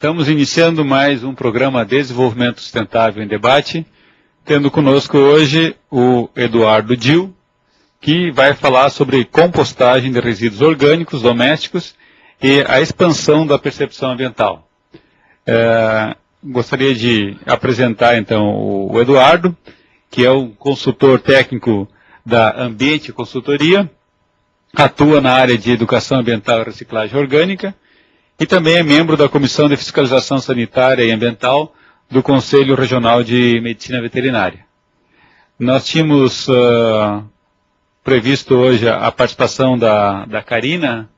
Estamos iniciando mais um programa Desenvolvimento Sustentável em Debate, tendo conosco hoje o Eduardo Dil, que vai falar sobre compostagem de resíduos orgânicos domésticos e a expansão da percepção ambiental. Gostaria de apresentar, então, o Eduardo, que é um consultor técnico da Ambiente Consultoria, atua na área de Educação Ambiental e Reciclagem Orgânica, e também é membro da Comissão de Fiscalização Sanitária e Ambiental do Conselho Regional de Medicina Veterinária. Nós tínhamos previsto hoje a participação da Karina,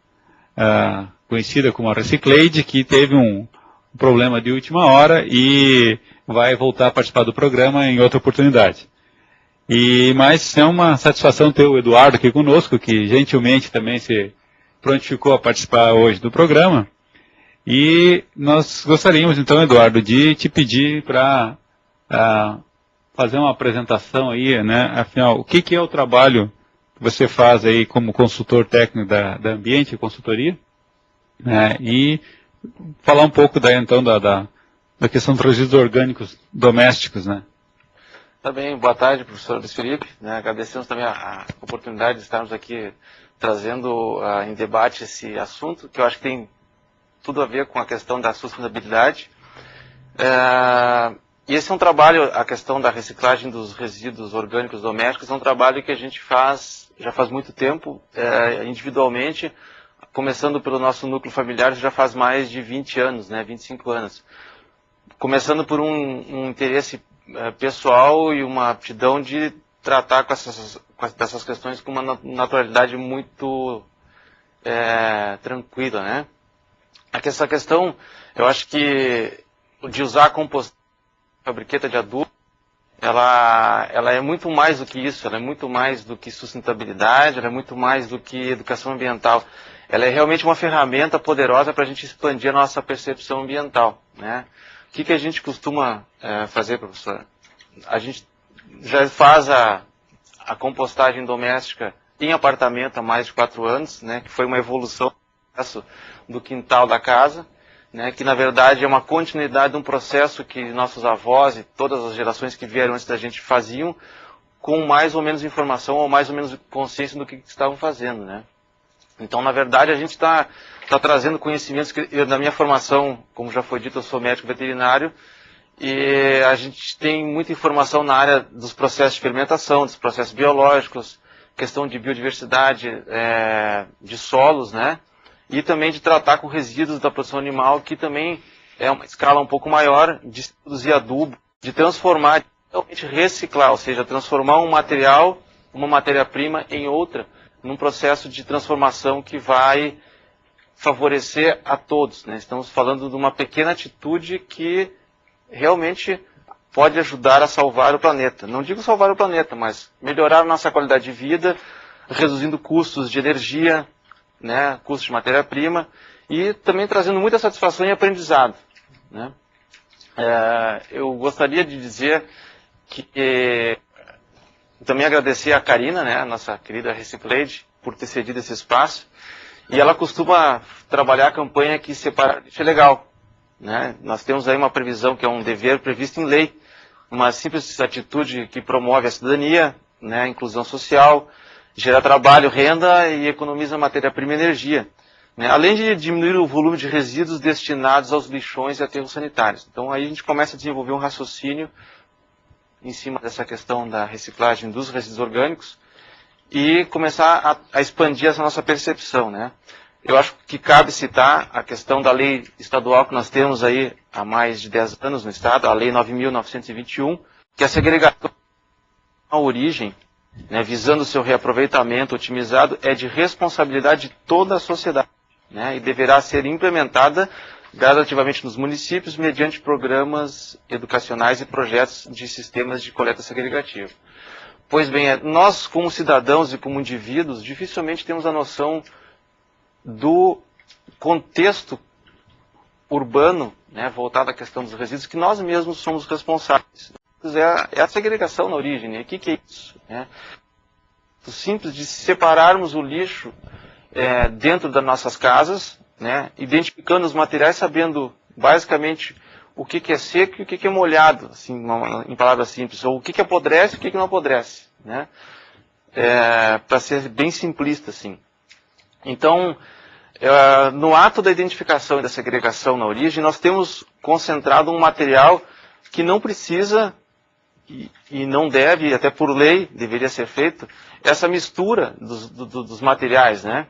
conhecida como a Reciclade, que teve um problema de última hora e vai voltar a participar do programa em outra oportunidade. Mas é uma satisfação ter o Eduardo aqui conosco, que gentilmente também se prontificou a participar hoje do programa. E nós gostaríamos, então, Eduardo, de te pedir para fazer uma apresentação aí, né? Afinal, o que é o trabalho que você faz aí como consultor técnico da Ambiente Consultoria, né? E falar um pouco daí, então, da questão dos resíduos orgânicos domésticos, né? Tá bem, boa tarde, professor Luiz Felipe. Agradecemos também a oportunidade de estarmos aqui trazendo em debate esse assunto, que eu acho que tem tudo a ver com a questão da sustentabilidade. E esse é um trabalho, a questão da reciclagem dos resíduos orgânicos domésticos, é um trabalho que a gente faz, já faz muito tempo, individualmente, começando pelo nosso núcleo familiar, já faz mais de 20 anos, né, 25 anos. Começando por um interesse pessoal e uma aptidão de tratar dessas questões com uma naturalidade muito tranquila, né? Essa questão, eu acho que de usar a composta, fabriqueta de adubo, ela é muito mais do que isso, ela é muito mais do que sustentabilidade, ela é muito mais do que educação ambiental. Ela é realmente uma ferramenta poderosa para a gente expandir a nossa percepção ambiental, né? O que a gente costuma fazer, professor? A gente já faz a compostagem doméstica em apartamento há mais de 4 anos, né, que foi uma evolução do quintal da casa, né, que na verdade é uma continuidade de um processo que nossos avós e todas as gerações que vieram antes da gente faziam, com mais ou menos informação ou mais ou menos consciência do que estavam fazendo, né? Então, na verdade, a gente está trazendo conhecimentos que, na minha formação, como já foi dito, eu sou médico veterinário, e a gente tem muita informação na área dos processos de fermentação, dos processos biológicos, questão de biodiversidade de solos, né? E também de tratar com resíduos da produção animal, que também é uma escala um pouco maior, de produzir adubo, de transformar, de realmente reciclar, ou seja, transformar um material, uma matéria-prima em outra, num processo de transformação que vai favorecer a todos, né? Estamos falando de uma pequena atitude que realmente pode ajudar a salvar o planeta. Não digo salvar o planeta, mas melhorar a nossa qualidade de vida, reduzindo custos de energia, né, custos de matéria-prima, e também trazendo muita satisfação e aprendizado, né? Eu gostaria de dizer que também agradecer a Karina, né, a nossa querida Reciclade, por ter cedido esse espaço, e ela costuma trabalhar a campanha que separar lixo é legal, né? Nós temos aí uma previsão que é um dever previsto em lei, uma simples atitude que promove a cidadania, né, a inclusão social, gera trabalho, renda e economiza matéria-prima e energia, né? Além de diminuir o volume de resíduos destinados aos lixões e aterros sanitários. Então aí a gente começa a desenvolver um raciocínio em cima dessa questão da reciclagem dos resíduos orgânicos e começar a expandir essa nossa percepção, né? Eu acho que cabe citar a questão da lei estadual que nós temos aí há mais de 10 anos no Estado, a Lei 9.921, que a segregação à origem, né, visando o seu reaproveitamento otimizado, é de responsabilidade de toda a sociedade, né, e deverá ser implementada gradativamente nos municípios mediante programas educacionais e projetos de sistemas de coleta segregativa. Pois bem, nós como cidadãos e como indivíduos dificilmente temos a noção do contexto urbano, né, voltado à questão dos resíduos, que nós mesmos somos responsáveis. É a segregação na origem, né? O que é isso? O simples de separarmos o lixo dentro das nossas casas, né, identificando os materiais, sabendo basicamente o que é seco e o que é molhado, assim, em palavras simples, ou o que apodrece e o que não apodrece, né? Para ser bem simplista, assim. Então, no ato da identificação e da segregação na origem, nós temos concentrado um material que não precisa e não deve, até por lei, deveria ser feito, essa mistura dos materiais, né?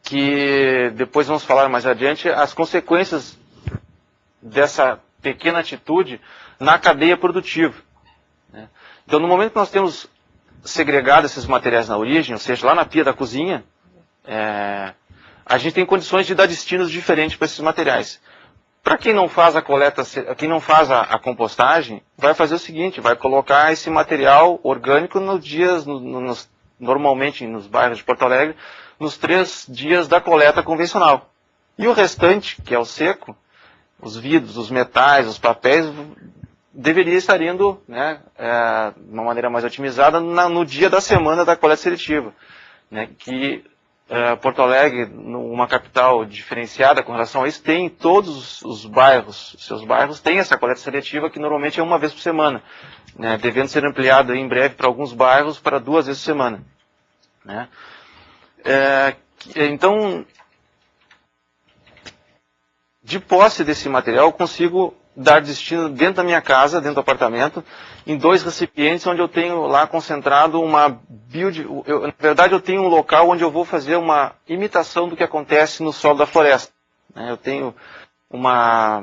Que depois vamos falar mais adiante, as consequências dessa pequena atitude na cadeia produtiva, né? Então, no momento que nós temos segregado esses materiais na origem, ou seja, lá na pia da cozinha, a gente tem condições de dar destinos diferentes para esses materiais. Para quem não faz a coleta, quem não faz a compostagem, vai fazer o seguinte, vai colocar esse material orgânico nos dias, normalmente nos bairros de Porto Alegre, nos 3 dias da coleta convencional. E o restante, que é o seco, os vidros, os metais, os papéis, deveria estar indo, né, de uma maneira mais otimizada no dia da semana da coleta seletiva, né, que Porto Alegre, uma capital diferenciada com relação a isso, tem todos os bairros, seus bairros têm essa coleta seletiva que normalmente é uma vez por semana, né, devendo ser ampliada em breve para alguns bairros para 2 vezes por semana, né. Então, de posse desse material, eu consigo dar destino dentro da minha casa, dentro do apartamento, em 2 recipientes onde eu tenho lá concentrado uma na verdade, eu tenho um local onde eu vou fazer uma imitação do que acontece no solo da floresta, né? Eu tenho uma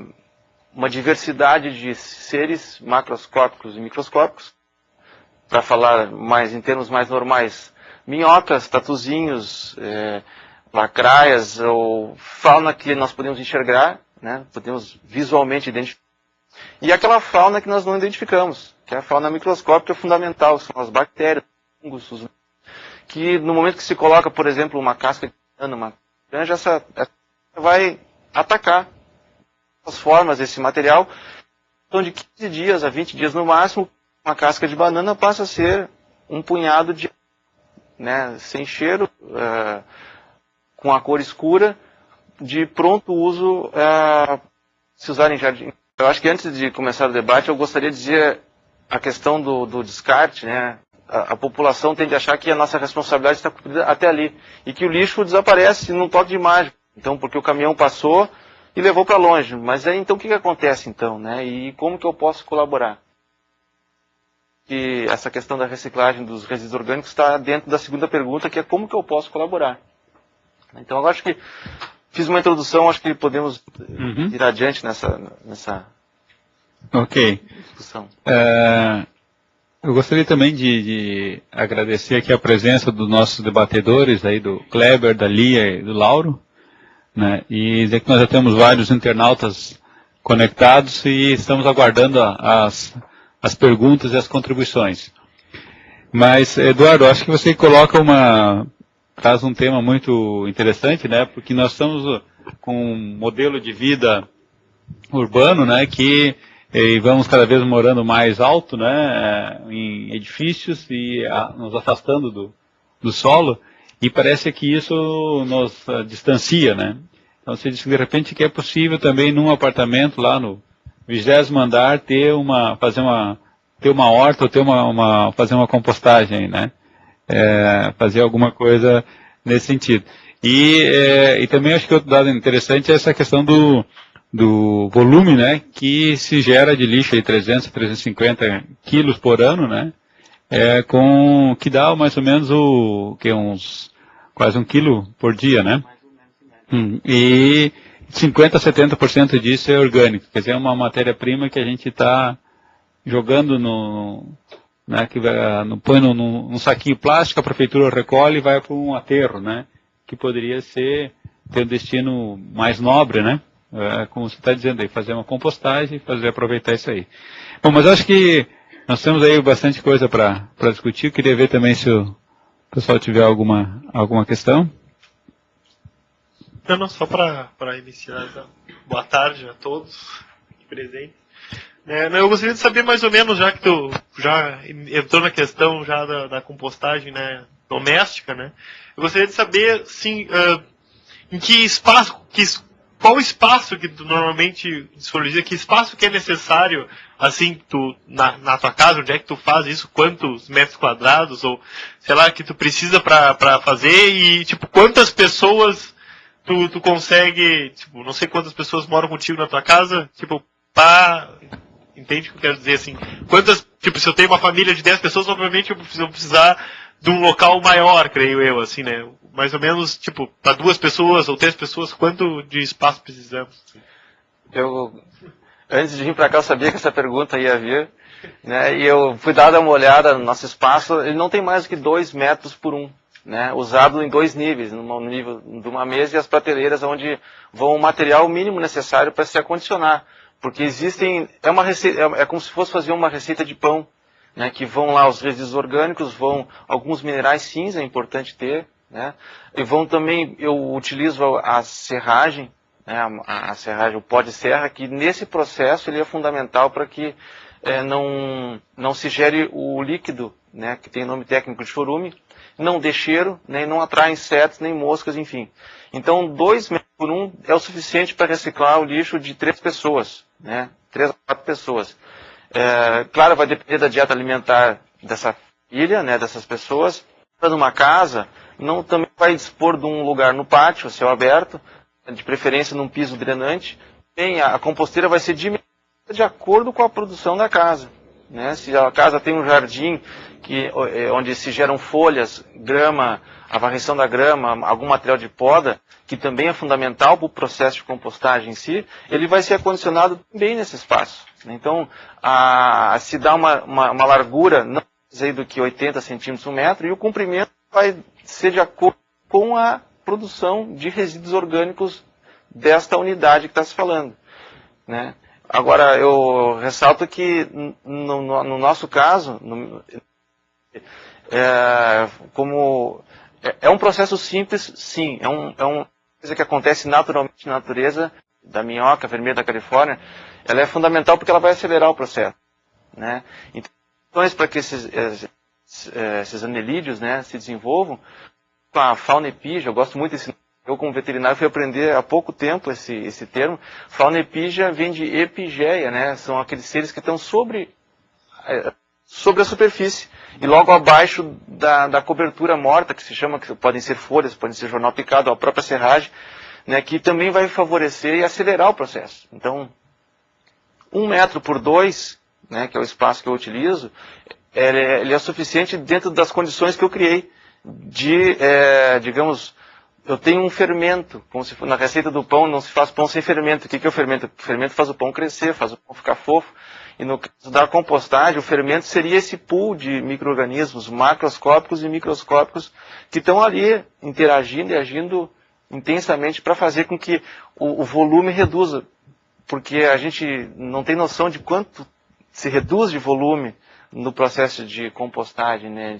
diversidade de seres macroscópicos e microscópicos, para falar em termos mais normais, minhocas, tatuzinhos, lacraias, ou fauna que nós podemos enxergar, né? Podemos visualmente identificar. E aquela fauna que nós não identificamos, que é a fauna microscópica fundamental, são as bactérias, fungos, que no momento que se coloca, por exemplo, uma casca de banana, uma granja, essa vai atacar as formas desse material. Então, de 15 dias a 20 dias no máximo, uma casca de banana passa a ser um punhado de, né, sem cheiro, com a cor escura, de pronto uso, se usar em jardim. Eu acho que antes de começar o debate, eu gostaria de dizer a questão do descarte, né? A população tende a achar que a nossa responsabilidade está cumprida até ali, e que o lixo desaparece num toque de mágica, então, porque o caminhão passou e levou para longe. Mas aí, então, o que acontece, então, né? E como que eu posso colaborar? E essa questão da reciclagem dos resíduos orgânicos está dentro da segunda pergunta, que é como que eu posso colaborar? Então, eu acho que fiz uma introdução, acho que podemos ir adiante nessa discussão. Eu gostaria também de agradecer aqui a presença dos nossos debatedores, aí do Kleber, da Lia e do Lauro, né, e dizer que nós já temos vários internautas conectados e estamos aguardando as perguntas e as contribuições. Mas, Eduardo, acho que você traz um tema muito interessante, né, porque nós estamos com um modelo de vida urbano, né, que vamos cada vez morando mais alto, né, em edifícios e nos afastando do solo, e parece que isso nos distancia, né. Então você diz que de repente que é possível também num apartamento lá no 20º andar ter uma horta ou fazer uma compostagem, né, fazer alguma coisa nesse sentido. E também acho que outro dado interessante é essa questão do volume, né, que se gera de lixo aí 300, 350 quilos por ano, né, que dá mais ou menos quase 1 quilo por dia, né, e 50, 70% disso é orgânico, quer dizer, é uma matéria-prima que a gente está jogando né, põe num saquinho plástico, a prefeitura recolhe e vai para um aterro, né, que poderia ter um destino mais nobre, né, como você está dizendo aí, fazer uma compostagem e aproveitar isso aí. Bom, mas acho que nós temos aí bastante coisa para discutir. Eu queria ver também se o pessoal tiver alguma questão. Não, só para iniciar, então. Boa tarde a todos aqui presentes. Eu gostaria de saber mais ou menos, já que tu já entrou na questão já da compostagem, né, doméstica, né, eu gostaria de saber, sim, em que espaço, qual o espaço que tu normalmente disponibiliza, que espaço que é necessário, assim, na tua casa, onde é que tu faz isso, quantos metros quadrados, ou, sei lá, que tu precisa pra fazer, e, tipo, quantas pessoas tu consegue, tipo, não sei quantas pessoas moram contigo na tua casa, tipo, entende o que eu quero dizer, assim, quantas, tipo, se eu tenho uma família de 10 pessoas, obviamente eu vou precisar de um local maior, creio eu, assim, né? Mais ou menos, tipo, para 2 pessoas ou 3 pessoas, quanto de espaço precisamos? Antes de vir para cá, eu sabia que essa pergunta ia vir, né? E eu fui dar uma olhada no nosso espaço, ele não tem mais do que 2 metros por 1, né? Usado em 2 níveis, no nível de uma mesa e as prateleiras onde vão o material mínimo necessário para se acondicionar. Porque existem, é como se fosse fazer uma receita de pão, né, que vão lá os resíduos orgânicos, vão alguns minerais cinza, é importante ter, né, e vão também, eu utilizo a serragem, né, a serragem, o pó de serra, que nesse processo ele é fundamental para que não se gere o líquido, né, que tem nome técnico de chorume, não dê cheiro, né, não atrai insetos, nem moscas, enfim. Então 2 metros por 1 é o suficiente para reciclar o lixo de 3 pessoas, né, 3 a 4 pessoas. Claro, vai depender da dieta alimentar dessa família, né, dessas pessoas. Numa casa, também vai dispor de um lugar no pátio, a céu aberto, de preferência num piso drenante. A composteira vai ser diminuída de acordo com a produção da casa, né? Se a casa tem um jardim onde se geram folhas, grama, a varrição da grama, algum material de poda, que também é fundamental para o processo de compostagem em si, ele vai ser acondicionado também nesse espaço. Então, se dá uma largura não mais do que 80 centímetros, 1 metro, e o comprimento vai ser de acordo com a produção de resíduos orgânicos desta unidade que está se falando, né? Agora, eu ressalto que no nosso caso, como é um processo simples, sim, é uma coisa que acontece naturalmente na natureza, da minhoca vermelha da Califórnia, ela é fundamental porque ela vai acelerar o processo, né? Então, para que esses anelídeos, né, se desenvolvam, com a fauna epígia, eu gosto muito desse. Eu, como veterinário, fui aprender há pouco tempo esse termo. Fauna epígia vem de epigeia, né? São aqueles seres que estão sobre a superfície e logo abaixo da cobertura morta, que se chama, que podem ser folhas, podem ser jornal picado, a própria serragem, né? Que também vai favorecer e acelerar o processo. Então, 1 metro por 2, né? Que é o espaço que eu utilizo, ele é suficiente dentro das condições que eu criei digamos, eu tenho um fermento, como se na receita do pão não se faz pão sem fermento. O que é o fermento? O fermento faz o pão crescer, faz o pão ficar fofo. E no caso da compostagem, o fermento seria esse pool de micro-organismos macroscópicos e microscópicos que estão ali interagindo e agindo intensamente para fazer com que o volume reduza. Porque a gente não tem noção de quanto se reduz de volume no processo de compostagem, né,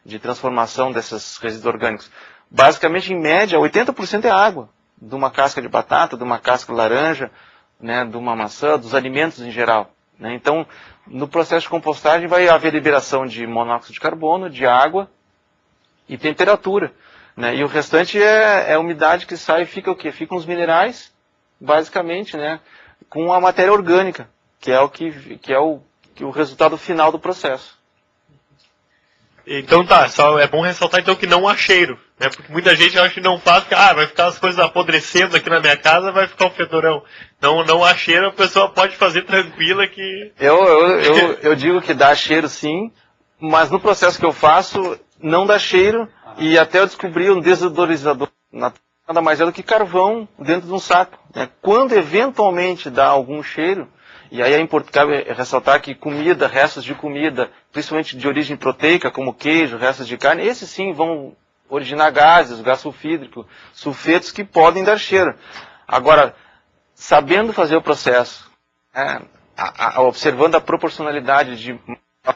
de transformação desses resíduos orgânicos. Basicamente, em média, 80% é água, de uma casca de batata, de uma casca de laranja, né, de uma maçã, dos alimentos em geral, né? Então, no processo de compostagem vai haver liberação de monóxido de carbono, de água e temperatura, né? E o restante é a umidade que sai, fica o quê? Ficam os minerais, basicamente, né, com a matéria orgânica, que é o resultado final do processo. Então só é bom ressaltar então que não há cheiro, né? Porque muita gente acha que não faz, porque vai ficar as coisas apodrecendo aqui na minha casa, vai ficar um fedorão. Não há cheiro, a pessoa pode fazer tranquila que... Eu digo que dá cheiro sim, mas no processo que eu faço não dá cheiro, e até eu descobri um desodorizador, nada mais é do que carvão dentro de um saco, né? Quando eventualmente dá algum cheiro, e aí é importante ressaltar que comida, restos de comida, principalmente de origem proteica, como queijo, restos de carne, esses sim vão originar gases, gás sulfídrico, sulfetos que podem dar cheiro. Agora, sabendo fazer o processo, observando a proporcionalidade de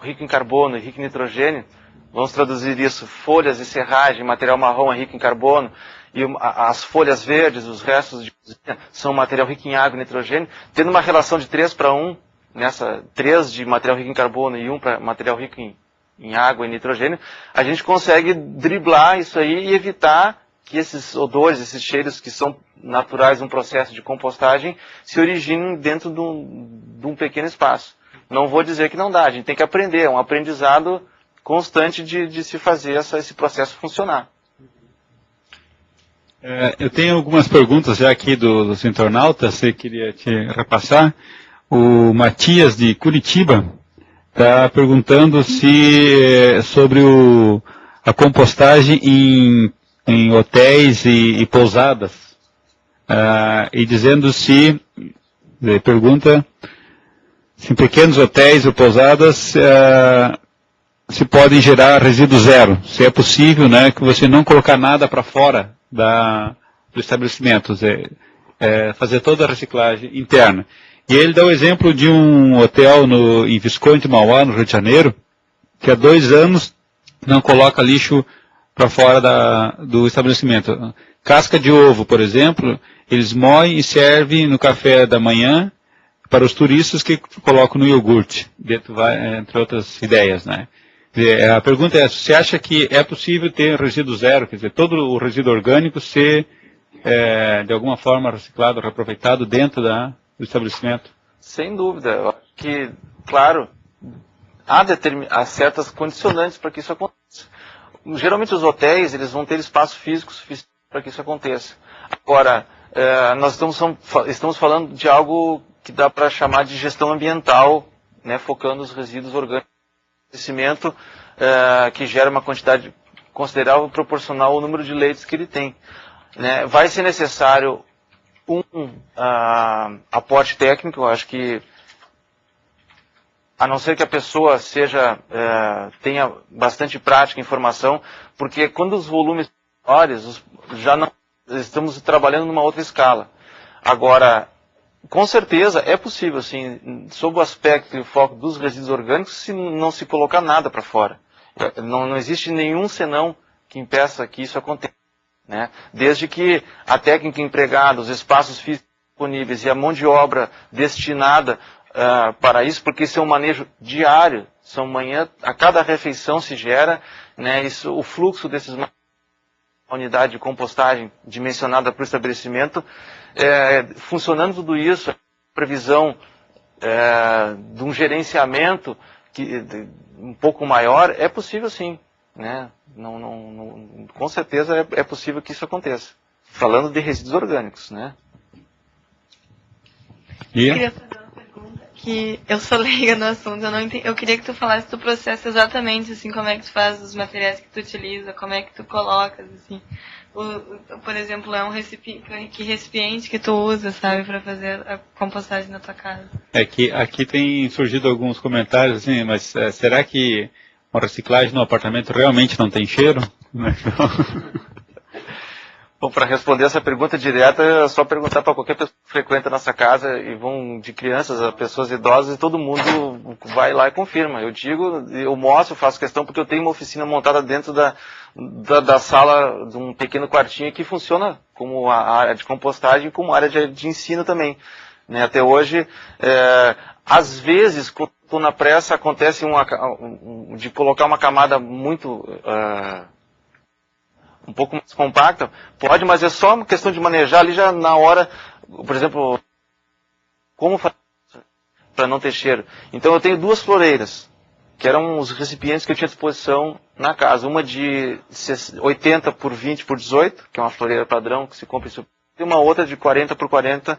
rico em carbono e rico em nitrogênio, vamos traduzir isso, folhas e serragem, material marrom é rico em carbono, e as folhas verdes, os restos de cozinha, são material rico em água e nitrogênio, tendo uma relação de 3:1, 3 de material rico em carbono e 1 para material rico em água e nitrogênio, a gente consegue driblar isso aí e evitar que esses odores, esses cheiros que são naturais de um processo de compostagem se originem dentro de um pequeno espaço. Não vou dizer que não dá, a gente tem que aprender, é um aprendizado constante de se fazer esse processo funcionar. Eu tenho algumas perguntas já aqui dos internautas, você queria te repassar. O Matias de Curitiba está perguntando sobre a compostagem em hotéis e pousadas, e dizendo pergunta se em pequenos hotéis ou pousadas se podem gerar resíduo zero, se é possível, né, que você não colocar nada para fora do estabelecimento, fazer toda a reciclagem interna. E ele dá o exemplo de um hotel em Visconde Mauá, no Rio de Janeiro, que há 2 anos não coloca lixo para fora do estabelecimento. Casca de ovo, por exemplo, eles moem e servem no café da manhã para os turistas que colocam no iogurte, entre outras ideias, né? A pergunta é, você acha que é possível ter resíduo zero, quer dizer, todo o resíduo orgânico ser, de alguma forma, reciclado, reaproveitado dentro do estabelecimento? Sem dúvida. Eu acho que, claro, há certas condicionantes para que isso aconteça. Geralmente os hotéis eles vão ter espaço físico suficiente para que isso aconteça. Agora, nós estamos falando de algo que dá para chamar de gestão ambiental, né, focando os resíduos orgânicos do estabelecimento, que gera uma quantidade considerável proporcional ao número de leitos que ele tem. Né? Vai ser necessário aporte técnico, eu acho que, a não ser que a pessoa tenha bastante prática e informação, porque quando os volumes são maiores, estamos trabalhando numa outra escala. Agora, com certeza é possível, assim, sob o aspecto e o foco dos resíduos orgânicos, se não se colocar nada para fora. Não existe nenhum senão que impeça que isso aconteça. Né? Desde que a técnica empregada, os espaços físicos disponíveis e a mão de obra destinada para isso, porque isso é um manejo diário, a cada refeição se gera, né, o fluxo desses a unidade de compostagem dimensionada para o estabelecimento, funcionando tudo isso, previsão de um gerenciamento um pouco maior, é possível sim. Né? Com certeza é possível que isso aconteça. Falando de resíduos orgânicos. Né? Eu queria fazer uma pergunta, que eu sou leiga no assunto, eu queria que tu falasse do processo exatamente, assim, como é que tu faz os materiais que tu utiliza, como é que tu colocas, assim. Por exemplo, é um recipiente que tu usa, sabe, para fazer a compostagem na tua casa. Que aqui tem surgido alguns comentários, assim, mas será que uma reciclagem no apartamento realmente não tem cheiro? Bom, para responder essa pergunta direta, é só perguntar para qualquer pessoa que frequenta a nossa casa, e vão de crianças a pessoas idosas, e todo mundo vai lá e confirma. Eu mostro, faço questão, porque eu tenho uma oficina montada dentro da sala, de um pequeno quartinho que funciona como a área de compostagem, como área de ensino também. Né? Até hoje, às vezes, quando estou na pressa, acontece de colocar uma camada muito... um pouco mais compacta, pode, mas é só uma questão de manejar ali já na hora, por exemplo, como fazer para não ter cheiro. Então eu tenho 2 floreiras, que eram os recipientes que eu tinha à disposição na casa. Uma de 80 por 20 por 18, que é uma floreira padrão que se compra isso, e uma outra de 40 por 40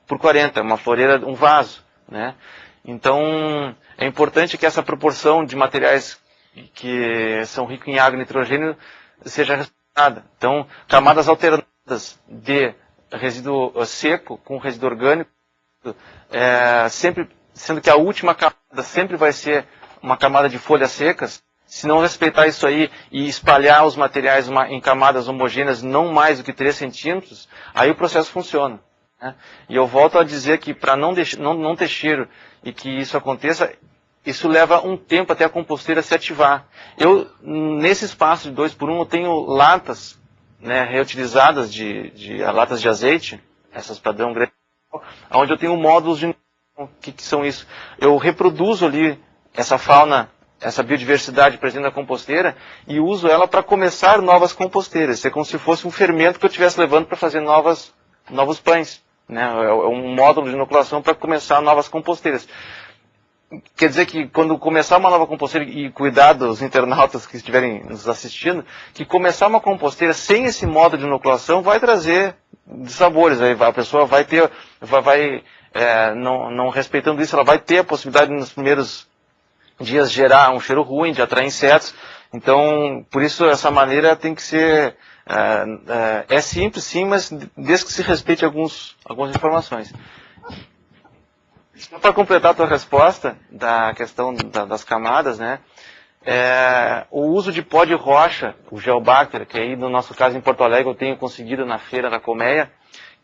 por 40, uma floreira, um vaso. Né? Então é importante que essa proporção de materiais que são ricos em água e nitrogênio seja respeitada. Então, camadas alternadas de resíduo seco com resíduo orgânico, sempre, sendo que a última camada sempre vai ser uma camada de folhas secas. Se não respeitar isso aí e espalhar os materiais em camadas homogêneas não mais do que 3 centímetros, aí o processo funciona. Né? E eu volto a dizer que para não ter cheiro e que isso aconteça, isso leva um tempo até a composteira se ativar. Nesse espaço de 2 por 1, eu tenho latas, né, reutilizadas latas de azeite, essas padrão grande, onde eu tenho módulos de... O que são isso? Eu reproduzo ali essa fauna essa biodiversidade presente na composteira e uso ela para começar novas composteiras. Isso é como se fosse um fermento que eu estivesse levando para fazer novos pães, né? É um módulo de inoculação para começar novas composteiras. Quer dizer que quando começar uma nova composteira, e cuidar dos internautas que estiverem nos assistindo, que começar uma composteira sem esse módulo de inoculação vai trazer dissabores. Aí a pessoa vai ter, não respeitando isso, ela vai ter a possibilidade nos primeiros dias gerar um cheiro ruim, de atrair insetos. Então, por isso essa maneira tem que ser, é simples sim, mas desde que se respeite algumas informações. Só para completar a tua resposta da questão das camadas, né? O uso de pó de rocha, o Geobacter, que aí no nosso caso em Porto Alegre eu tenho conseguido na feira da Colmeia,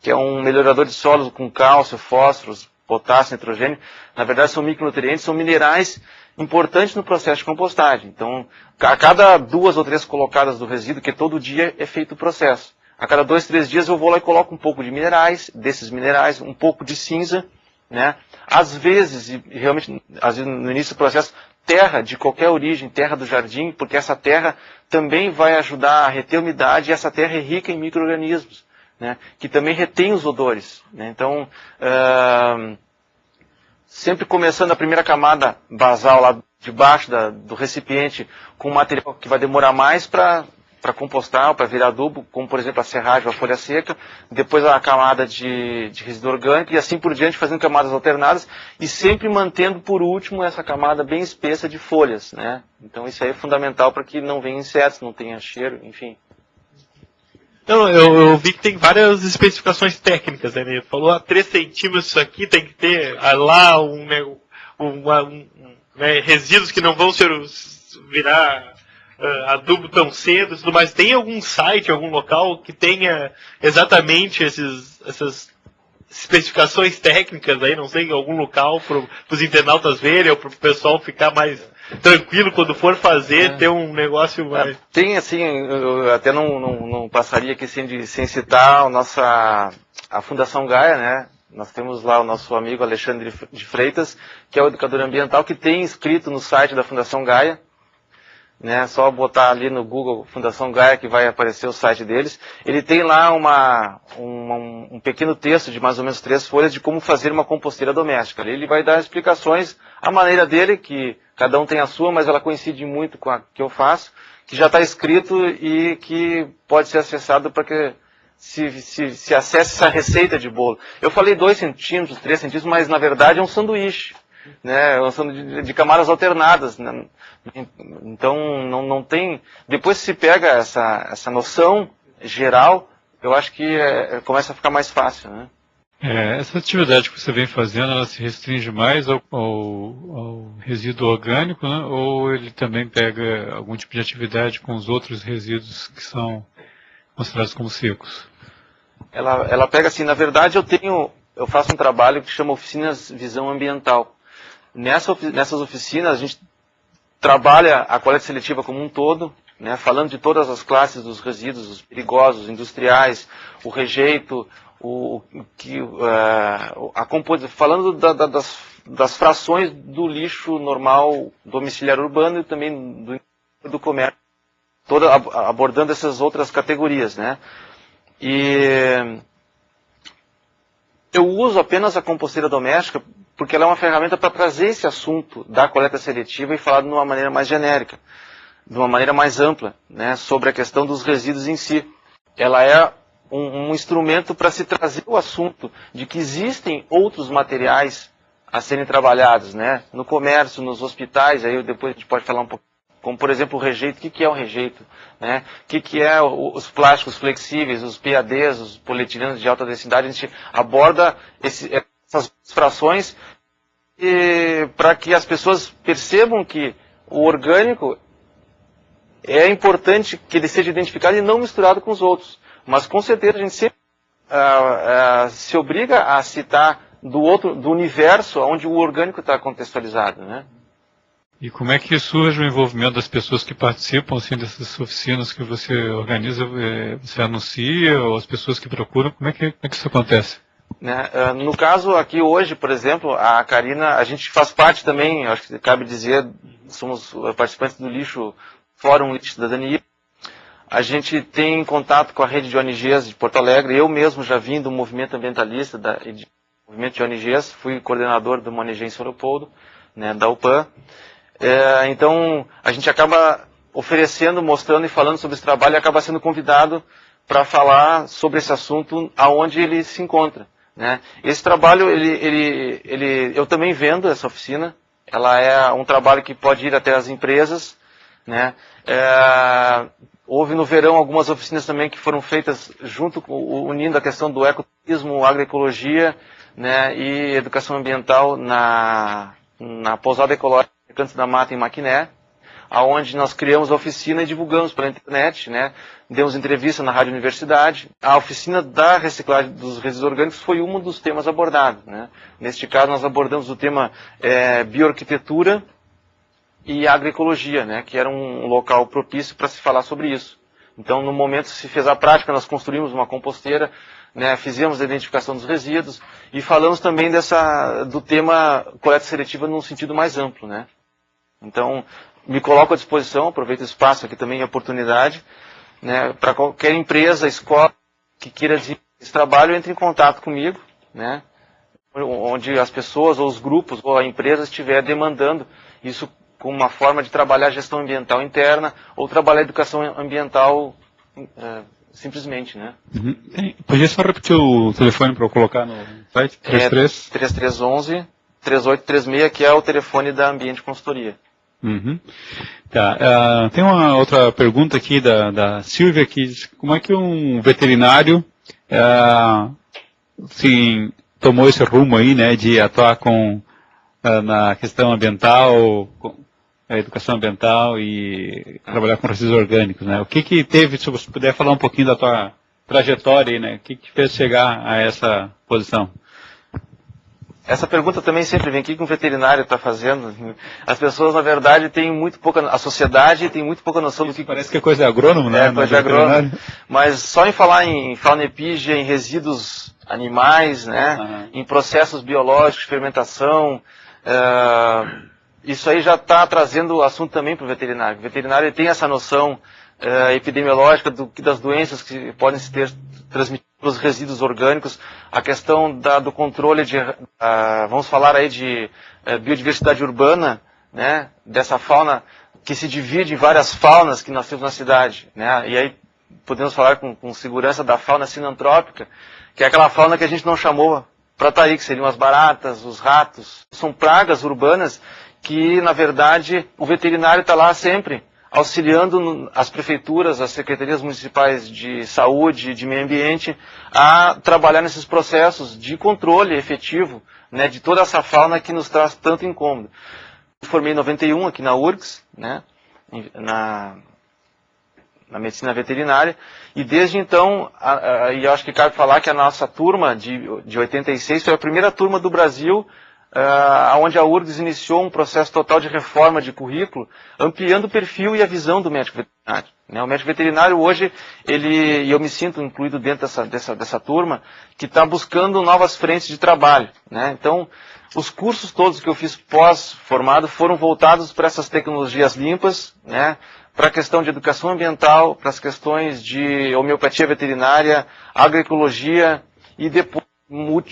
que é um melhorador de solos com cálcio, fósforos, potássio, nitrogênio. Na verdade são micronutrientes, são minerais importantes no processo de compostagem. Então, a cada 2 ou 3 colocadas do resíduo, que todo dia é feito o processo. A cada 2, 3 dias eu vou lá e coloco um pouco de minerais, desses minerais, um pouco de cinza, né? Às vezes, e realmente, às vezes no início do processo, terra de qualquer origem, terra do jardim, porque essa terra também vai ajudar a reter a umidade e essa terra é rica em micro-organismos, né? Que também retém os odores, né? Então, sempre começando a primeira camada basal lá debaixo do recipiente com material que vai demorar mais para compostar, para virar adubo, como por exemplo a serragem ou a folha seca, depois a camada de resíduo orgânico e assim por diante, fazendo camadas alternadas e sempre mantendo por último essa camada bem espessa de folhas, né? Então isso aí é fundamental para que não venham insetos, não tenha cheiro, enfim. Então, eu vi que tem várias especificações técnicas, né? Ele falou, 3 centímetros isso aqui tem que ter lá resíduos que não vão virar adubo tão cedo, tudo mais. Tem algum site, algum local que tenha exatamente essas especificações técnicas aí, não sei, algum local para os internautas verem ou para o pessoal ficar mais tranquilo quando for fazer, ter um negócio mais... Tem assim, eu até não passaria aqui sem citar a Fundação Gaia, né? Nós temos lá o nosso amigo Alexandre de Freitas, que é o educador ambiental, que tem inscrito no site da Fundação Gaia, né? Só botar ali no Google Fundação Gaia que vai aparecer o site deles. Ele tem lá um pequeno texto de mais ou menos 3 folhas de como fazer uma composteira doméstica. Ali ele vai dar explicações, a maneira dele, que cada um tem a sua, mas ela coincide muito com a que eu faço, que já está escrito e que pode ser acessado para que se acesse essa receita de bolo. Eu falei 2 centímetros, 3 centímetros, mas na verdade é um sanduíche, né? É um sanduíche de camadas alternadas, né? Então não tem... Depois que se pega essa noção geral, eu acho que começa a ficar mais fácil, né? Essa atividade que você vem fazendo, ela se restringe mais ao resíduo orgânico, né? Ou ele também pega algum tipo de atividade com os outros resíduos que são considerados como secos? Ela pega assim, na verdade eu faço um trabalho que chama Oficinas Visão Ambiental. Nessas oficinas a gente trabalha a coleta seletiva como um todo, né, falando de todas as classes dos resíduos, os perigosos, industriais, o rejeito, falando das frações do lixo normal domiciliar urbano e também do comércio, abordando essas outras categorias, né? E eu uso apenas a composteira doméstica porque ela é uma ferramenta para trazer esse assunto da coleta seletiva e falar de uma maneira mais genérica, de uma maneira mais ampla, né, sobre a questão dos resíduos em si. Ela é um instrumento para se trazer o assunto de que existem outros materiais a serem trabalhados, né, no comércio, nos hospitais, aí depois a gente pode falar um pouco, como por exemplo o rejeito. O que é o rejeito? Né? O que é os plásticos flexíveis, os PADs, os polietilenos de alta densidade? A gente aborda essas frações para que as pessoas percebam que o orgânico é importante que ele seja identificado e não misturado com os outros. Mas com certeza a gente sempre se obriga a citar do universo onde o orgânico está contextualizado, né? E como é que surge o envolvimento das pessoas que participam assim, dessas oficinas que você organiza? Você anuncia, ou as pessoas que procuram? Como é que isso acontece? Né? No caso aqui hoje, por exemplo, a Karina, a gente faz parte também, acho que cabe dizer, somos participantes do Fórum Lixo Cidadania. A gente tem contato com a rede de ONGs de Porto Alegre. Eu mesmo já vim do movimento ambientalista, do movimento de ONGs, fui coordenador de uma ONG em São Leopoldo, né, da UPAN. Então, a gente acaba oferecendo, mostrando e falando sobre esse trabalho e acaba sendo convidado para falar sobre esse assunto aonde ele se encontra. Né? Esse trabalho, eu também vendo essa oficina. Ela é um trabalho que pode ir até as empresas. Né? Houve no verão algumas oficinas também que foram feitas unindo a questão do ecoturismo, agroecologia, né, e educação ambiental na Pousada Ecológica Cantos da Mata em Maquiné, aonde nós criamos a oficina e divulgamos pela internet, né, demos entrevista na Rádio Universidade. A oficina da reciclagem dos resíduos orgânicos foi um dos temas abordados. Né. Neste caso nós abordamos o tema bioarquitetura e agroecologia, né, que era um local propício para se falar sobre isso. Então, no momento se fez a prática, nós construímos uma composteira, né, fizemos a identificação dos resíduos e falamos também do tema coleta seletiva num sentido mais amplo. Né. Então, me coloco à disposição, aproveito o espaço aqui também, a oportunidade, né, para qualquer empresa, escola que queira desenvolver esse trabalho, entre em contato comigo, né, onde as pessoas, ou os grupos, ou a empresa estiver demandando isso com uma forma de trabalhar a gestão ambiental interna ou trabalhar a educação ambiental simplesmente, né? Uhum. Podia só repetir o telefone para eu colocar no site? 3311-3836, que é o telefone da Ambiente Consultoria. Uhum. Tá. Tem uma outra pergunta aqui da Silvia, que diz como é que um veterinário tomou esse rumo aí, né, de atuar na questão ambiental, a educação ambiental e trabalhar com resíduos orgânicos, né? O que teve, se você puder falar um pouquinho da tua trajetória aí, né? O que te fez chegar a essa posição? Essa pergunta também sempre vem aqui que um veterinário está fazendo. As pessoas, na verdade, têm muito pouca, a sociedade tem muito pouca noção do que... Parece que é coisa de agrônomo, né? É, coisa de agrônomo. Mas só em falar em fauna epígea, em resíduos animais, né? Em processos biológicos, fermentação... isso aí já está trazendo o assunto também para o veterinário. O veterinário tem essa noção epidemiológica das doenças que podem se ter transmitidas pelos resíduos orgânicos, a questão do controle vamos falar aí de biodiversidade urbana, né, dessa fauna que se divide em várias faunas que nós temos na cidade, né, e aí podemos falar com segurança da fauna sinantrópica, que é aquela fauna que a gente não chamou para estar aí, que seriam as baratas, os ratos. São pragas urbanas que, na verdade, o veterinário está lá sempre, auxiliando as prefeituras, as secretarias municipais de saúde, de meio ambiente, a trabalhar nesses processos de controle efetivo, né, de toda essa fauna que nos traz tanto incômodo. Eu formei em 91 aqui na URGS, né, na medicina veterinária, e desde então, e eu acho que cabe falar que a nossa turma de 86 foi a primeira turma do Brasil onde a URGS iniciou um processo total de reforma de currículo, ampliando o perfil e a visão do médico veterinário. Né? O médico veterinário hoje, e eu me sinto incluído dentro dessa turma, que está buscando novas frentes de trabalho. Né? Então, os cursos todos que eu fiz pós-formado foram voltados para essas tecnologias limpas, né? Para a questão de educação ambiental, para as questões de homeopatia veterinária, agroecologia e depois,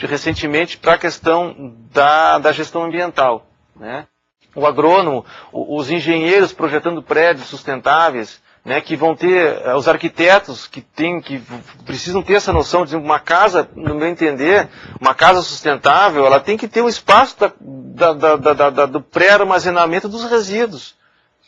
recentemente, para a questão da gestão ambiental. Né? O agrônomo, os engenheiros projetando prédios sustentáveis, né, que vão ter, os arquitetos que precisam ter essa noção de uma casa, no meu entender, uma casa sustentável, ela tem que ter um espaço do pré-armazenamento dos resíduos.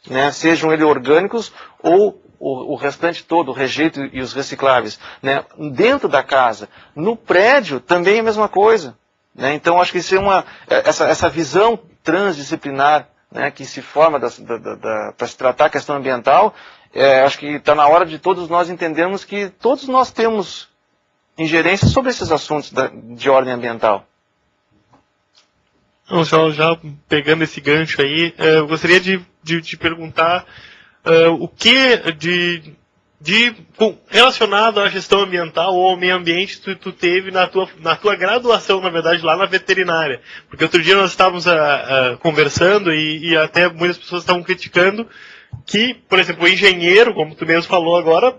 Né, sejam eles orgânicos ou o restante todo, o rejeito e os recicláveis, né, dentro da casa. No prédio também é a mesma coisa. Né, então acho que isso é essa visão transdisciplinar, né, que se forma para se tratar a questão ambiental, acho que está na hora de todos nós entendermos que todos nós temos ingerência sobre esses assuntos de ordem ambiental. Então, já pegando esse gancho aí, eu gostaria de te perguntar o que relacionado à gestão ambiental ou ao meio ambiente tu teve na tua graduação, na verdade, lá na veterinária. Porque outro dia nós estávamos conversando e até muitas pessoas estavam criticando que, por exemplo, o engenheiro, como tu mesmo falou agora,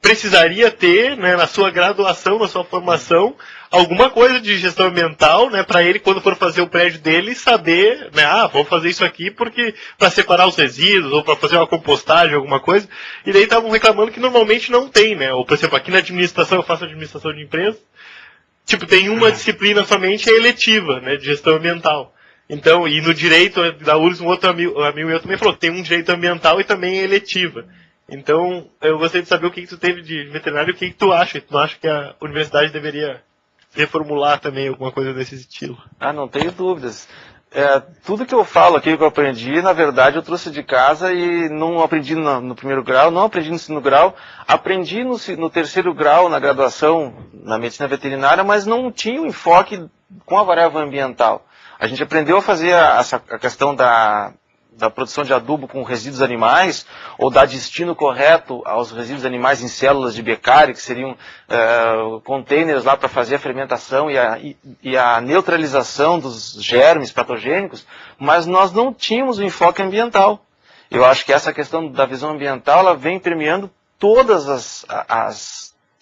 precisaria ter, né, na sua graduação, na sua formação, alguma coisa de gestão ambiental, né, para ele, quando for fazer o prédio dele, saber, né, vou fazer isso aqui porque para separar os resíduos, ou para fazer uma compostagem, alguma coisa. E daí estavam reclamando que normalmente não tem, né, ou por exemplo, aqui na administração, eu faço administração de empresa, tipo, tem uma disciplina somente eletiva, né, de gestão ambiental. Então, e no direito da URGS, um outro amigo meu também falou que tem um direito ambiental e também é eletiva. Então, eu gostaria de saber o que tu teve de veterinário e o que tu acha. Tu não acha que a universidade deveria reformular também alguma coisa desse estilo? Não tenho dúvidas. Tudo que eu falo aqui, que eu aprendi, na verdade, eu trouxe de casa e não aprendi no primeiro grau, não aprendi no segundo grau, aprendi no terceiro grau, na graduação, na medicina veterinária, mas não tinha um enfoque com a variável ambiental. A gente aprendeu a fazer a questão da produção de adubo com resíduos animais, ou dar destino correto aos resíduos animais em células de Beccari, que seriam containers lá para fazer a fermentação e a neutralização dos germes patogênicos, mas nós não tínhamos o enfoque ambiental. Eu acho que essa questão da visão ambiental, ela vem permeando todas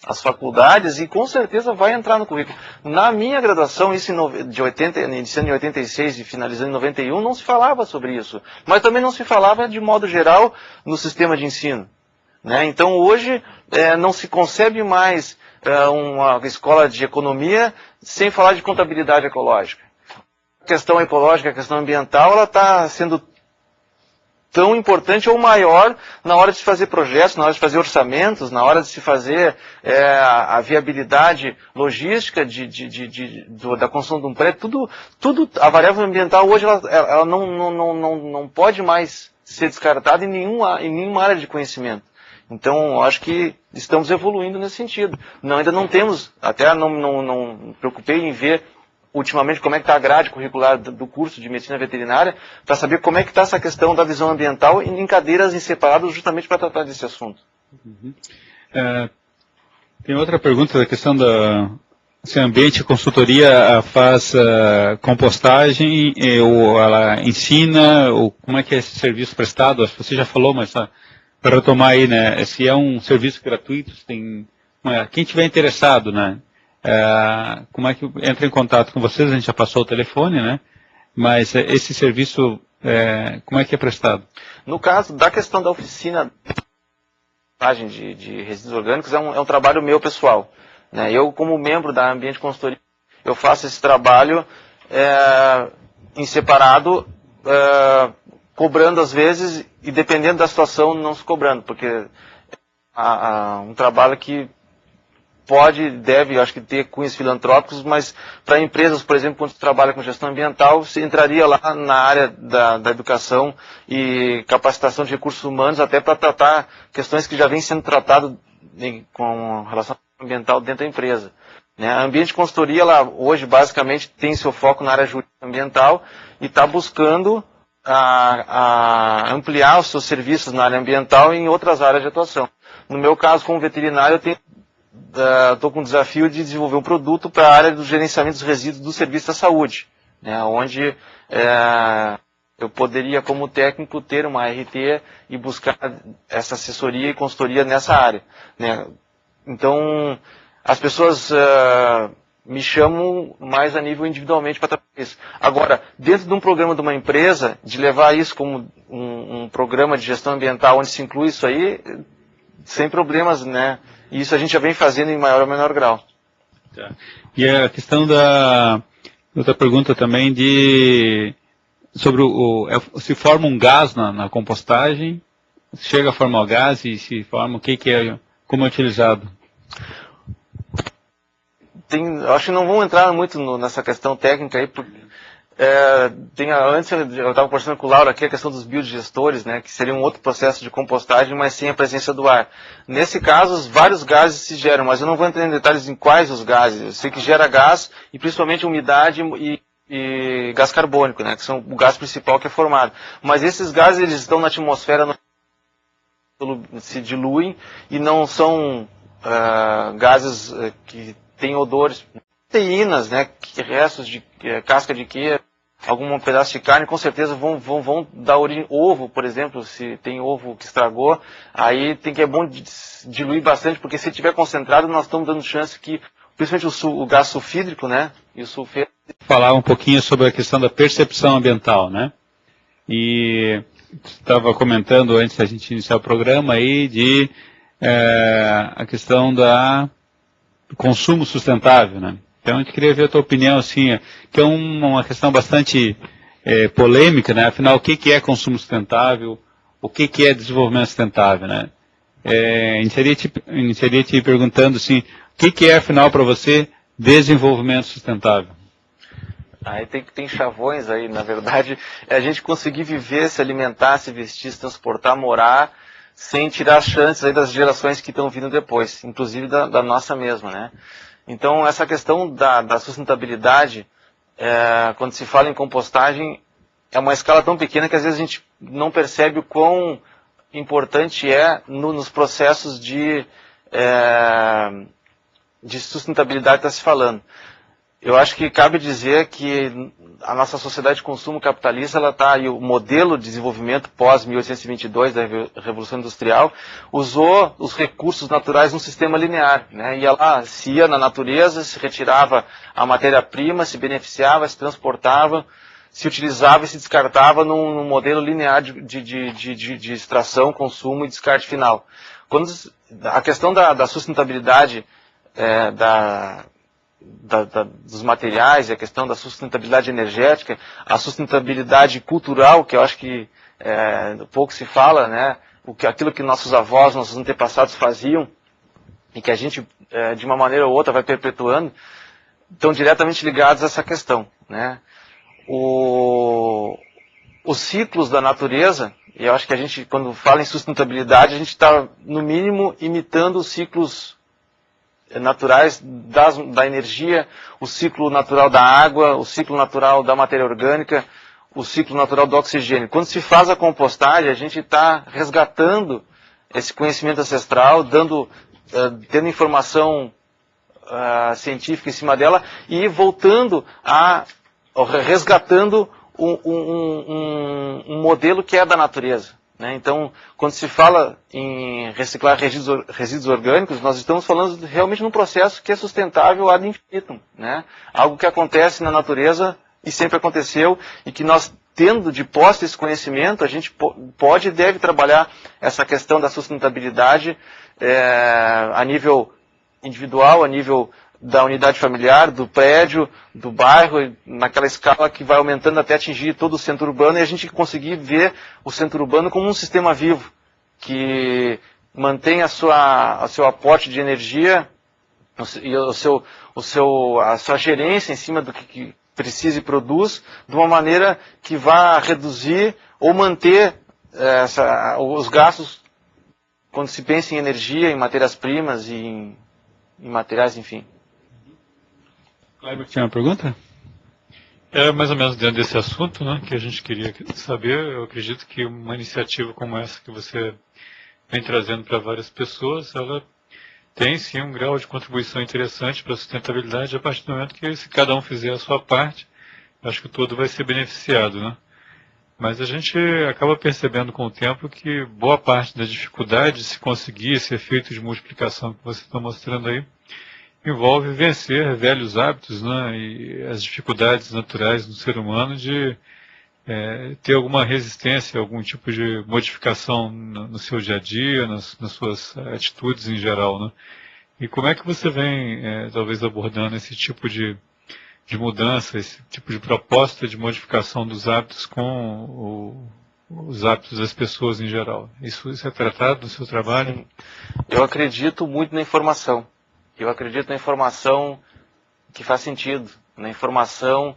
as faculdades e com certeza vai entrar no currículo. Na minha graduação, iniciando em 86 e finalizando em 91, não se falava sobre isso. Mas também não se falava de modo geral no sistema de ensino, né? Então hoje não se concebe mais uma escola de economia sem falar de contabilidade ecológica. A questão ecológica, a questão ambiental, ela está sendo tão importante ou maior na hora de se fazer projetos, na hora de fazer orçamentos, na hora de se fazer a viabilidade logística da construção de um prédio. Tudo, a variável ambiental hoje ela não pode mais ser descartada em nenhuma área de conhecimento. Então, eu acho que estamos evoluindo nesse sentido. Ainda não temos, até não me preocupei em ver ultimamente como é que está a grade curricular do curso de medicina veterinária, para saber como é que está essa questão da visão ambiental em cadeiras em separado, justamente para tratar desse assunto. Uhum. Tem outra pergunta da questão se a Ambiente Consultoria faz compostagem, ou ela ensina, ou como é que é esse serviço prestado? Acho que você já falou, mas para retomar aí, né, se é um serviço gratuito, quem tiver interessado, né, como é que entra em contato com vocês? A gente já passou o telefone, né? Mas esse serviço, como é que é prestado? No caso da questão da oficina de resíduos orgânicos, é um trabalho meu pessoal, né? Eu, como membro da Ambiente Consultoria, eu faço esse trabalho em separado, cobrando às vezes, e dependendo da situação, não se cobrando, porque um trabalho que deve, acho que ter cunhos filantrópicos, mas para empresas, por exemplo, quando trabalha com gestão ambiental, você entraria lá na área da educação e capacitação de recursos humanos, até para tratar questões que já vêm sendo tratadas com relação ambiental dentro da empresa, né? A Ambiente Consultoria, ela hoje basicamente tem seu foco na área jurídica ambiental e está buscando ampliar os seus serviços na área ambiental e em outras áreas de atuação. No meu caso, como veterinário, eu estou com o desafio de desenvolver um produto para a área do gerenciamento dos resíduos do serviço da saúde, né, onde eu poderia, como técnico, ter uma RT e buscar essa assessoria e consultoria nessa área, né. Então, as pessoas me chamam mais a nível individualmente para trabalhar isso. Agora, dentro de um programa de uma empresa, de levar isso como um programa de gestão ambiental onde se inclui isso aí, sem problemas, né? E isso a gente já vem fazendo em maior ou menor grau. Tá. E a questão outra pergunta também sobre se forma um gás na compostagem, chega a formar o gás e se forma, como é utilizado? Acho que não vamos entrar muito nessa questão técnica aí, porque antes eu estava conversando com o Laura aqui a questão dos biodigestores, né, que seria um outro processo de compostagem, mas sem a presença do ar. Nesse caso, vários gases se geram, mas eu não vou entrar em detalhes em quais os gases. Eu sei que gera gás, e principalmente umidade e gás carbônico, né, que são o gás principal que é formado. Mas esses gases, eles estão na atmosfera se diluem e não são gases que têm odores. Proteínas, né, restos de casca de queijo, algum pedaço de carne, com certeza vão dar origem. Ovo, por exemplo, se tem ovo que estragou, aí é bom diluir bastante, porque se tiver concentrado, nós estamos dando chance que, principalmente o gás sulfídrico, né, e o sulfeto. Falar um pouquinho sobre a questão da percepção ambiental, né? E estava comentando antes da gente iniciar o programa aí de a questão do consumo sustentável, né? Então a gente queria ver a tua opinião, assim, que é uma questão bastante polêmica, né? Afinal, o que é consumo sustentável? O que é desenvolvimento sustentável, né? Iniciaria te perguntando, assim, o que é, afinal, para você, desenvolvimento sustentável? Aí tem chavões aí, na verdade, é a gente conseguir viver, se alimentar, se vestir, se transportar, morar, sem tirar as chances aí das gerações que estão vindo depois, inclusive da nossa mesma, né? Então, essa questão da sustentabilidade, quando se fala em compostagem, é uma escala tão pequena que às vezes a gente não percebe o quão importante é nos processos de sustentabilidade que está se falando. Eu acho que cabe dizer que a nossa sociedade de consumo capitalista, ela está aí, o modelo de desenvolvimento pós-1822 da Revolução Industrial, usou os recursos naturais num sistema linear, né? Se ia na natureza, se retirava a matéria-prima, se beneficiava, se transportava, se utilizava e se descartava num modelo linear de extração, consumo e descarte final. Quando a questão da sustentabilidade dos materiais, a questão da sustentabilidade energética, a sustentabilidade cultural, que eu acho que pouco se fala, né? Aquilo que nossos avós, nossos antepassados faziam, e que a gente, de uma maneira ou outra, vai perpetuando, estão diretamente ligados a essa questão, né? Os ciclos da natureza, e eu acho que a gente, quando fala em sustentabilidade, a gente está, no mínimo, imitando os ciclos naturais da energia, o ciclo natural da água, o ciclo natural da matéria orgânica, o ciclo natural do oxigênio. Quando se faz a compostagem, a gente está resgatando esse conhecimento ancestral, tendo informação científica em cima dela e resgatando um modelo que é da natureza. Então, quando se fala em reciclar resíduos orgânicos, nós estamos falando realmente num processo que é sustentável ad infinitum, né? Algo que acontece na natureza e sempre aconteceu, e que nós, tendo de posse esse conhecimento, a gente pode e deve trabalhar essa questão da sustentabilidade a nível individual, a nível da unidade familiar, do prédio, do bairro, naquela escala que vai aumentando até atingir todo o centro urbano, e a gente conseguir ver o centro urbano como um sistema vivo, que mantém a seu aporte de energia e a sua gerência em cima do que precisa e produz, de uma maneira que vá reduzir ou manter os gastos quando se pensa em energia, em matérias-primas e em materiais, enfim. Kleber, tinha uma pergunta? É mais ou menos dentro desse assunto, né, que a gente queria saber. Eu acredito que uma iniciativa como essa que você vem trazendo para várias pessoas, ela tem sim um grau de contribuição interessante para a sustentabilidade a partir do momento que, se cada um fizer a sua parte, acho que o todo vai ser beneficiado, né? Mas a gente acaba percebendo com o tempo que boa parte da dificuldade de se conseguir esse efeito de multiplicação que você está mostrando aí envolve vencer velhos hábitos, né, e as dificuldades naturais do ser humano de ter alguma resistência, algum tipo de modificação no seu dia a dia, nas suas atitudes em geral, né? E como é que você vem, talvez, abordando esse tipo de mudança, esse tipo de proposta de modificação dos hábitos com os hábitos das pessoas em geral? Isso é tratado no seu trabalho? Sim. Eu acredito muito na informação. Eu acredito na informação que faz sentido, na informação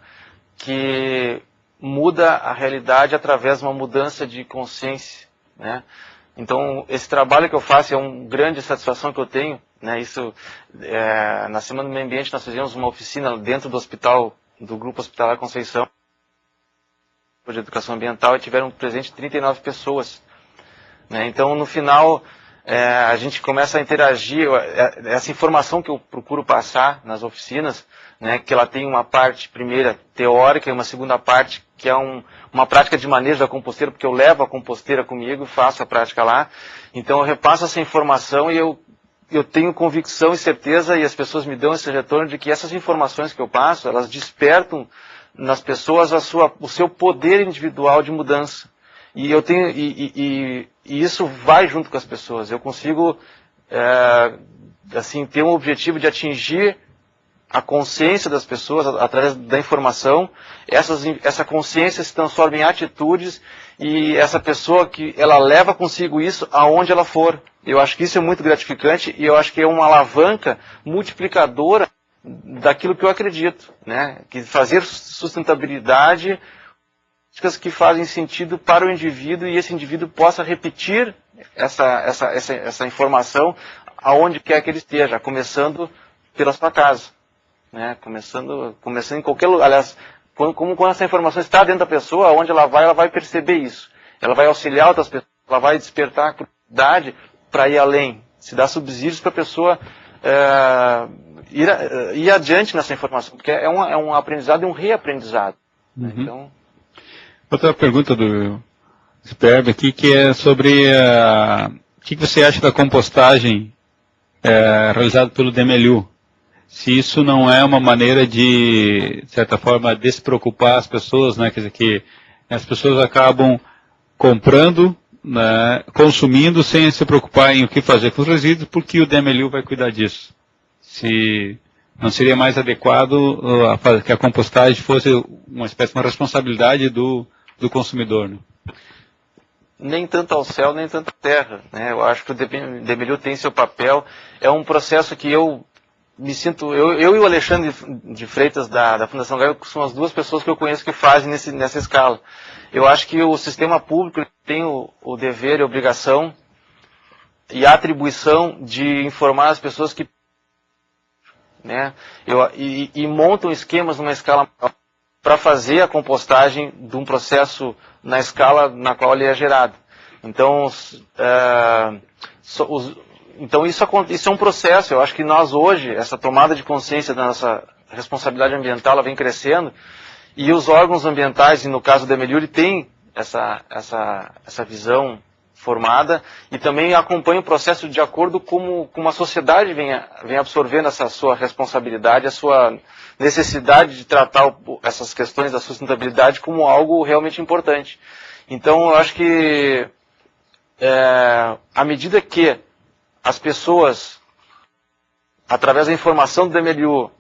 que muda a realidade através de uma mudança de consciência, né? Então, esse trabalho que eu faço é uma grande satisfação que eu tenho, né? Na Semana do Meio Ambiente nós fizemos uma oficina dentro do hospital, do Grupo Hospitalar Conceição, de Educação Ambiental, e tiveram presente 39 pessoas. né? Então, no final, a gente começa a interagir, essa informação que eu procuro passar nas oficinas, né, que ela tem uma parte, primeira, teórica, e uma segunda parte, que é uma prática de manejo da composteira, porque eu levo a composteira comigo, faço a prática lá. Então, eu repasso essa informação e eu tenho convicção e certeza, e as pessoas me dão esse retorno, de que essas informações que eu passo, elas despertam nas pessoas o seu poder individual de mudança. E eu tenho, e isso vai junto com as pessoas. Eu consigo, assim, ter um objetivo de atingir a consciência das pessoas através da informação. Essa consciência se transforma em atitudes, e essa pessoa que ela leva consigo isso aonde ela for. Eu acho que isso é muito gratificante, e eu acho que é uma alavanca multiplicadora daquilo que eu acredito, né? Que fazer sustentabilidade, práticas que fazem sentido para o indivíduo, e esse indivíduo possa repetir essa informação aonde quer que ele esteja, começando pela sua casa, né? Começando em qualquer lugar. Aliás, quando essa informação está dentro da pessoa, aonde ela vai perceber isso. Ela vai auxiliar outras pessoas, ela vai despertar a curiosidade para ir além, se dar subsídios para a pessoa ir adiante nessa informação, porque é um aprendizado e um reaprendizado. Uhum. Né? Então, outra pergunta do Sperb aqui, que é sobre o que você acha da compostagem realizada pelo DMLU? Se isso não é uma maneira de certa forma, despreocupar as pessoas, né? Quer dizer, que as pessoas acabam comprando, né, consumindo sem se preocupar em o que fazer com os resíduos, porque o DMLU vai cuidar disso. Se não seria mais adequado que a compostagem fosse uma espécie de uma responsabilidade do consumidor, né? Nem tanto ao céu, nem tanto à terra, né? Eu acho que o DMLU tem seu papel. É um processo que eu me sinto... Eu e o Alexandre de Freitas, da Fundação Gaia, são as duas pessoas que eu conheço que fazem nessa escala. Eu acho que o sistema público tem o dever e a obrigação e a atribuição de informar as pessoas que... né? E montam esquemas numa escala para fazer a compostagem de um processo na escala na qual ele é gerado. Então, isso é um processo. Eu acho que nós hoje, essa tomada de consciência da nossa responsabilidade ambiental, ela vem crescendo, e os órgãos ambientais, e no caso da DMLU, ele tem essa visão formada, e também acompanha o processo de acordo com a sociedade vem absorvendo essa sua responsabilidade, a sua necessidade de tratar essas questões da sustentabilidade como algo realmente importante. Então, eu acho que à medida que as pessoas, através da informação do DMLU,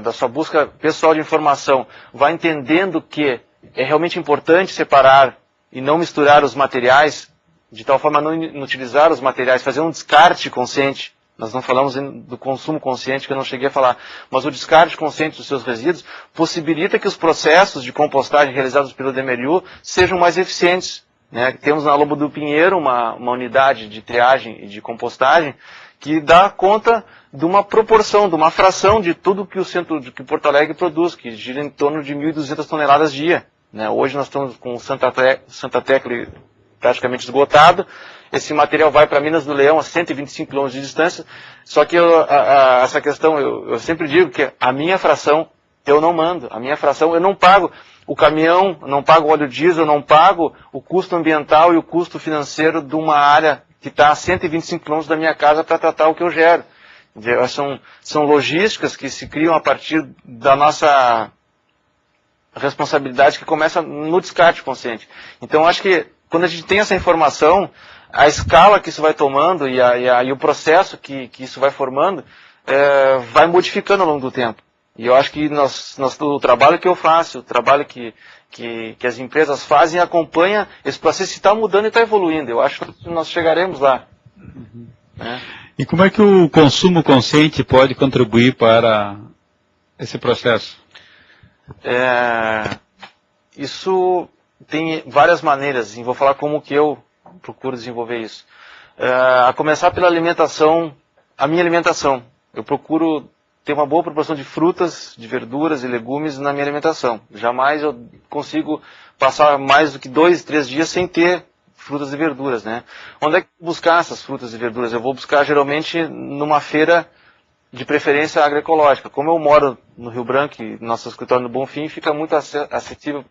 da sua busca pessoal de informação, vai entendendo que é realmente importante separar e não misturar os materiais, de tal forma a não inutilizar os materiais, fazer um descarte consciente. Nós não falamos do consumo consciente, que eu não cheguei a falar, mas o descarte consciente dos seus resíduos possibilita que os processos de compostagem realizados pelo DMLU sejam mais eficientes, né? Temos na Lomba do Pinheiro uma unidade de triagem e de compostagem que dá conta de uma proporção, de uma fração de tudo que o centro de Porto Alegre produz, que gira em torno de 1.200 toneladas dia. Né? Hoje nós estamos com Santa Tecla praticamente esgotado. Esse material vai para Minas do Leão, a 125 km de distância. Só que essa questão, eu sempre digo que a minha fração eu não mando. A minha fração eu não pago o caminhão, não pago o óleo diesel, não pago o custo ambiental e o custo financeiro de uma área que está a 125 km da minha casa para tratar o que eu gero. São logísticas que se criam a partir da nossa responsabilidade, que começa no descarte consciente. Então, acho que quando a gente tem essa informação, a escala que isso vai tomando e o processo que isso vai formando, vai modificando ao longo do tempo. E eu acho que o trabalho que eu faço, o trabalho que as empresas fazem, acompanha esse processo, está mudando e está evoluindo. Eu acho que nós chegaremos lá. Uhum. Né? E como é que o consumo consciente pode contribuir para esse processo? Isso tem várias maneiras, e vou falar como que eu procuro desenvolver isso. A começar pela alimentação, a minha alimentação. Eu procuro ter uma boa proporção de frutas, de verduras e legumes na minha alimentação. Jamais eu consigo passar mais do que 2, 3 dias sem ter frutas e verduras, né? Onde é que eu vou buscar essas frutas e verduras? Eu vou buscar geralmente numa feira de preferência agroecológica. Como eu moro no Rio Branco e nosso escritório no Bonfim, fica muito acessível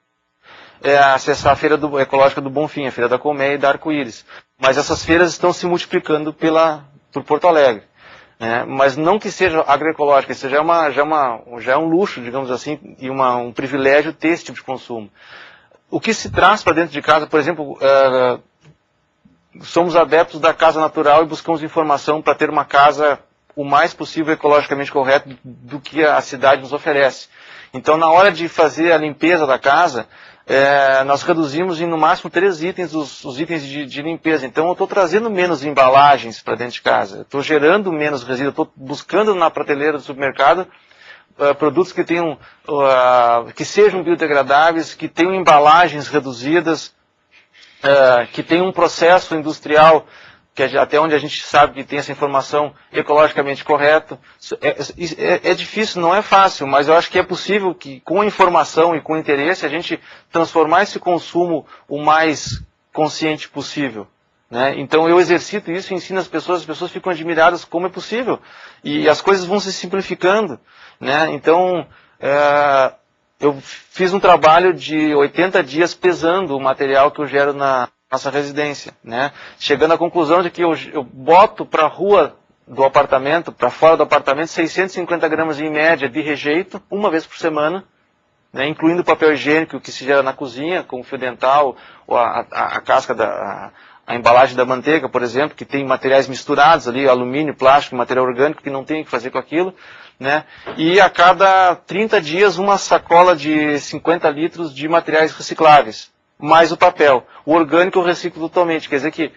acessar a feira ecológica do Bonfim, a feira da Colmeia e da Arco-Íris. Mas essas feiras estão se multiplicando por Porto Alegre. Mas não que seja agroecológica, isso já é um luxo, digamos assim, e um privilégio ter esse tipo de consumo. O que se traz para dentro de casa, por exemplo, somos adeptos da casa natural e buscamos informação para ter uma casa o mais possível ecologicamente correta do que a cidade nos oferece. Então, na hora de fazer a limpeza da casa, nós reduzimos em no máximo 3 itens os itens de limpeza. Então eu estou trazendo menos embalagens para dentro de casa, estou gerando menos resíduo, estou buscando na prateleira do supermercado produtos que tenham, que sejam biodegradáveis, que tenham embalagens reduzidas, que tenham um processo industrial que até onde a gente sabe que tem essa informação ecologicamente correto. É difícil, não é fácil, mas eu acho que é possível que com informação e com interesse a gente transformar esse consumo o mais consciente possível. Né? Então eu exercito isso e ensino as pessoas ficam admiradas como é possível. E as coisas vão se simplificando. Né? Então eu fiz um trabalho de 80 dias pesando o material que eu gero na nossa residência, né? Chegando à conclusão de que eu boto para a rua do apartamento, para fora do apartamento, 650 gramas em média de rejeito, uma vez por semana, né? Incluindo o papel higiênico que se gera na cozinha, como fio dental, ou a casca a embalagem da manteiga, por exemplo, que tem materiais misturados ali, alumínio, plástico, material orgânico, que não tem o que fazer com aquilo, né? E a cada 30 dias uma sacola de 50 litros de materiais recicláveis, mais o papel. O orgânico eu reciclo totalmente, quer dizer que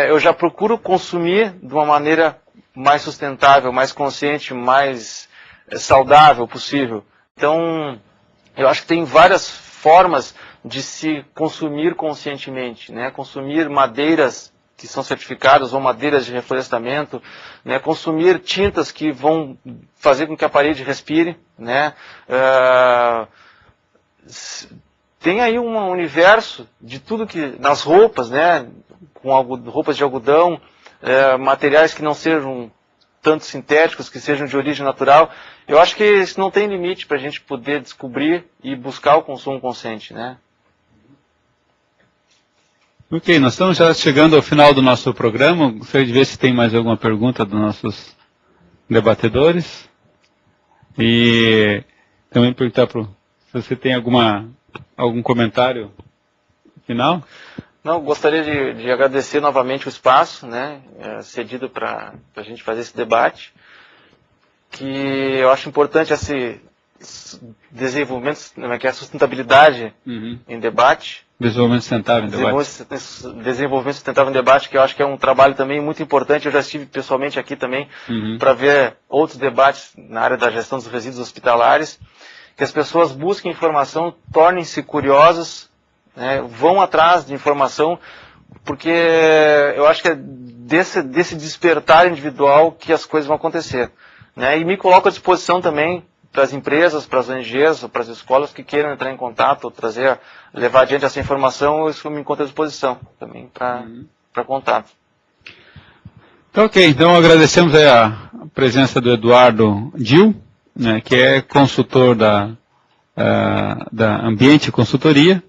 eu já procuro consumir de uma maneira mais sustentável, mais consciente, mais saudável possível. Então, eu acho que tem várias formas de se consumir conscientemente, né? Consumir madeiras que são certificadas ou madeiras de reflorestamento, né? Consumir tintas que vão fazer com que a parede respire, né? Tem aí um universo de tudo que nas roupas, né? Com roupas de algodão, materiais que não sejam tanto sintéticos, que sejam de origem natural. Eu acho que isso não tem limite para a gente poder descobrir e buscar o consumo consciente, né? Ok, nós estamos já chegando ao final do nosso programa. Gostaria de ver se tem mais alguma pergunta dos nossos debatedores. E também perguntar se você tem algum comentário final. Não, gostaria de agradecer novamente o espaço, né, cedido para a gente fazer esse debate, que eu acho importante esse desenvolvimento, que é a sustentabilidade em debate. Desenvolvimento sustentável em debate. Desenvolvimento sustentável em debate, que eu acho que é um trabalho também muito importante. Eu já estive pessoalmente aqui também para ver outros debates na área da gestão dos resíduos hospitalares, que as pessoas busquem informação, tornem-se curiosas, né, vão atrás de informação, porque eu acho que é desse despertar individual que as coisas vão acontecer. Né, e me coloco à disposição também para as empresas, para as ONGs, para as escolas que queiram entrar em contato, levar adiante essa informação, eu me encontro à disposição também para contato. Então, ok, então agradecemos a presença do Eduardo Dil, né, que é consultor da Ambiente Consultoria,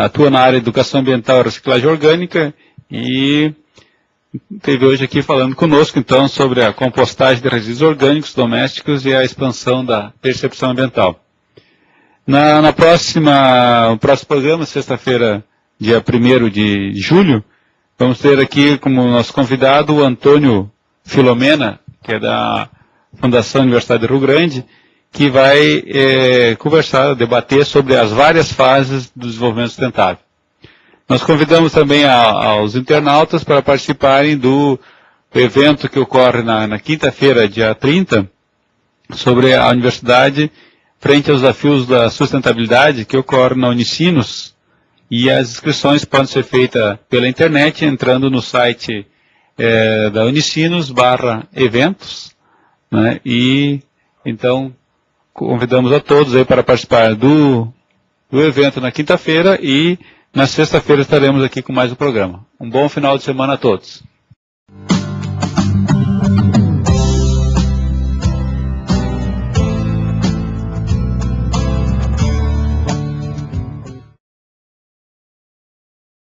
atua na área de educação ambiental e reciclagem orgânica e esteve hoje aqui falando conosco, então, sobre a compostagem de resíduos orgânicos domésticos e a expansão da percepção ambiental. No próximo programa, sexta-feira, dia 1º de julho, vamos ter aqui como nosso convidado o Antônio Filomena, que é da Fundação Universidade do Rio Grande, que vai debater sobre as várias fases do desenvolvimento sustentável. Nós convidamos também aos internautas para participarem do evento que ocorre na quinta-feira, dia 30, sobre a universidade frente aos desafios da sustentabilidade, que ocorre na Unicinos, e as inscrições podem ser feitas pela internet, entrando no site da Unicinos/eventos, né? E então convidamos a todos aí para participar do evento na quinta-feira e Na sexta-feira estaremos aqui com mais um programa. Um bom final de semana a todos.